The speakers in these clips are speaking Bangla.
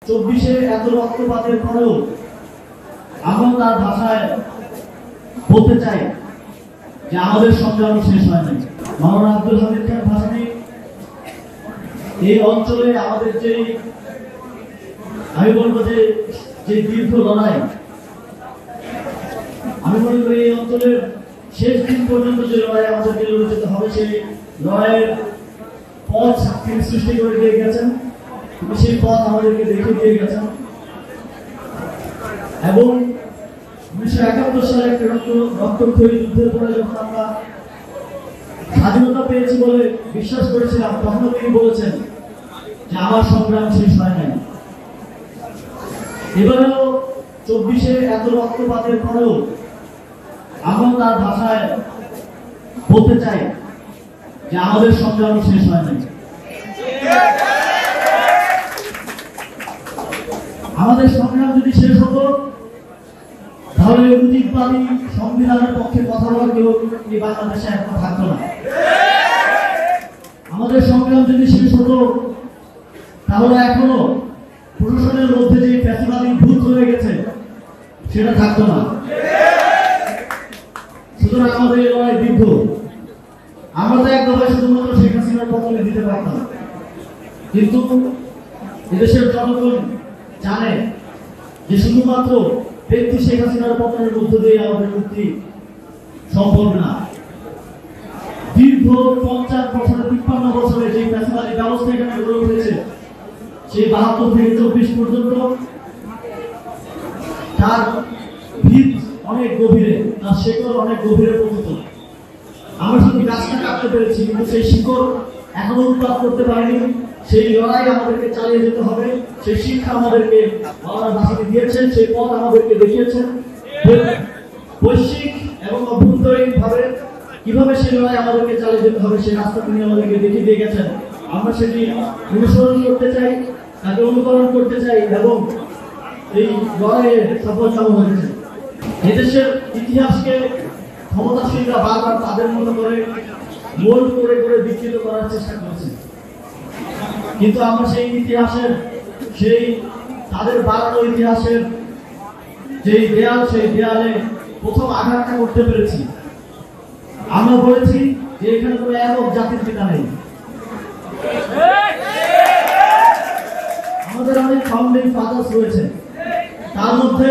24-এ এত রক্তপাতের পরেও আমরা তার ভাষায় বলতে চাই যে আমাদের সংগ্রাম শেষ হয় নাই। মাওলানা আব্দুল হামিদ খান ভাসানী এই অঞ্চলে আমাদের যে আমি বলবো যে দীর্ঘ লড়াই, আমি মনে করি এই অঞ্চলের শেষ দিন পর্যন্ত যে লড়াই আমাদেরকে লড়ে যেতে হবে, সেই লড়াইয়ের পথ তিনি সৃষ্টি করে দিয়ে গেছেন, সেই পথ আমাদেরকে দেখে দিয়ে গেছেন। এবং 1971 সালে একটা রক্তক্ষয়ী যুদ্ধের পরে যখন আমরা স্বাধীনতা পেয়েছি বলে বিশ্বাস করেছিলাম, তখন তিনি বলেছেন যে আমার সংগ্রাম শেষ হয় নাই। এবারেও 24-এ এত রক্তপাতের পরেও আমরা তার ভাষায় বলতে চাই যে আমাদের সংগ্রাম শেষ হয় নাই। আমাদের সংগ্রাম যদি শেষ হতো তাহলে মুজিববাদী সংবিধানের পক্ষে কথা বলার কেউ এই বাংলাদেশে এখন থাকতো না। আমাদের সংগ্রাম যদি শেষ হতো তাহলে এখনো প্রশাসনের মধ্যে যে ফ্যাসিবাদী ভূত রয়ে গেছে সেটা থাকতো না। সুতরাং আমাদের এই লড়াই দীর্ঘ। আমরা তো একদমই শুধুমাত্র শেখ হাসিনার পতনে দিতে পারতাম, কিন্তু এদেশের জনগণ জানে যে শুধুমাত্র ব্যক্তি শেখ হাসিনার পতনের মধ্য দিয়ে আমাদের মুক্তি সম্ভব না। দীর্ঘ 50 বছরে 53 বছরে যে ফ্যাসিবাদী ব্যবস্থা এখানে গড়ে উঠেছে, সেই 72 থেকে 24 পর্যন্ত তার ভিত অনেক গভীরে, তার শিকড় অনেক গভীরে পৌঁছত। আমরা শুধু গাছটা কাটতে পেরেছি, কিন্তু সেই শিকড় এখনো উৎপাদ করতে পারিনি। সেই লড়াই আমাদেরকে চালিয়ে যেতে হবে। সেই শিক্ষা আমাদেরকে মাওলানা ভাসানী দিয়েছেন, সেই পথ আমাদেরকে দেখিয়েছেন। বৈশ্বিক এবং অভ্যন্তরীণ ভাবে কিভাবে সেই লড়াই আমাদেরকে চালিয়ে যেতে হবে, সেই রাস্তা তিনি আমাদেরকে দেখিয়ে দিয়ে গেছেন। আমরা সেটি অনুসরণ করতে চাই, তাকে অনুকরণ করতে চাই এবং এই লড়াইয়ে সফলতা হয়েছে। এদেশের ইতিহাসকে ক্ষমতাসীনরা বারবার তাদের মতো করে মোল্ড করে করে বিকৃত করার চেষ্টা করেছে, কিন্তু আমরা সেই ইতিহাসের সেই তাদের বানানো ইতিহাসের যে দেয়াল, সেই দেয়ালে প্রথম আঘাতটা করতে পেরেছি। আমরা বলেছি যে এখানে কোনো একক জাতির পিতা নেই। আমাদের অনেক ফাউন্ডিং ফাদার্স রয়েছে, তার মধ্যে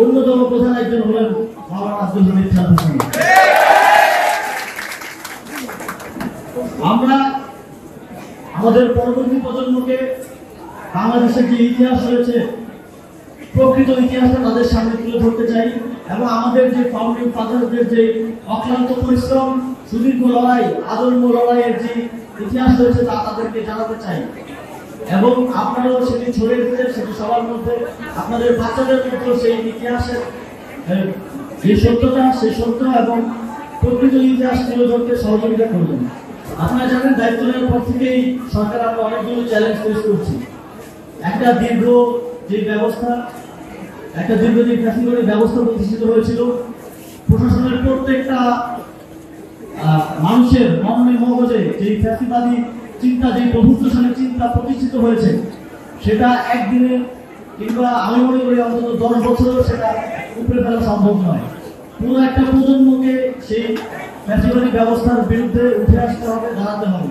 অন্যতম প্রধান একজন হলেন মাওলানা আব্দুল হামিদ খান ভাসানী। আমরা আমাদের পরবর্তী প্রজন্মকে বাংলাদেশের যে ইতিহাস রয়েছে, প্রকৃত ইতিহাসটা তাদের সামনে তুলে ধরতে চাই এবং আমাদের যে ফাউন্ডিং ফাদারদের যে অক্লান্ত পরিশ্রম, সুদীর্ঘ লড়াই, আদর্য লড়াইয়ের যে ইতিহাস রয়েছে তা তাদেরকে জানাতে চাই। এবং আপনারাও সেটি ছড়িয়ে দিতে, সেটি সবার মধ্যে আপনাদের বাচ্চাদের মধ্যেও সেই ইতিহাসের যে সত্যতা, সেই সত্য এবং প্রকৃত ইতিহাস তুলে ধরতে সহযোগিতা করবেন। আপনারা জানেন, দায়িত্ব নেওয়ার পর থেকেই সরকার আমরা অনেকগুলো চ্যালেঞ্জ ফেস করছি। একটা দীর্ঘ যে ব্যবস্থা, একটা দীর্ঘদিন ফ্যাসিবাদী ব্যবস্থা প্রতিষ্ঠিত হয়েছিল, প্রশাসনের প্রত্যেকটা মানুষের মনে মগজে যে ফ্যাসিবাদী চিন্তা, যে প্রভুত্বশালী চিন্তা প্রতিষ্ঠিত হয়েছে, সেটা একদিনে কিংবা আমি মনে করি অন্তত 10 বছরেও সেটা উপরে ফেলা সম্ভব নয়। পুরো একটা প্রজন্মকে সেই ফ্যাসিবাদী ব্যবস্থার বিরুদ্ধে উঠে আসতে হবে, দাঁড়াতে হবে।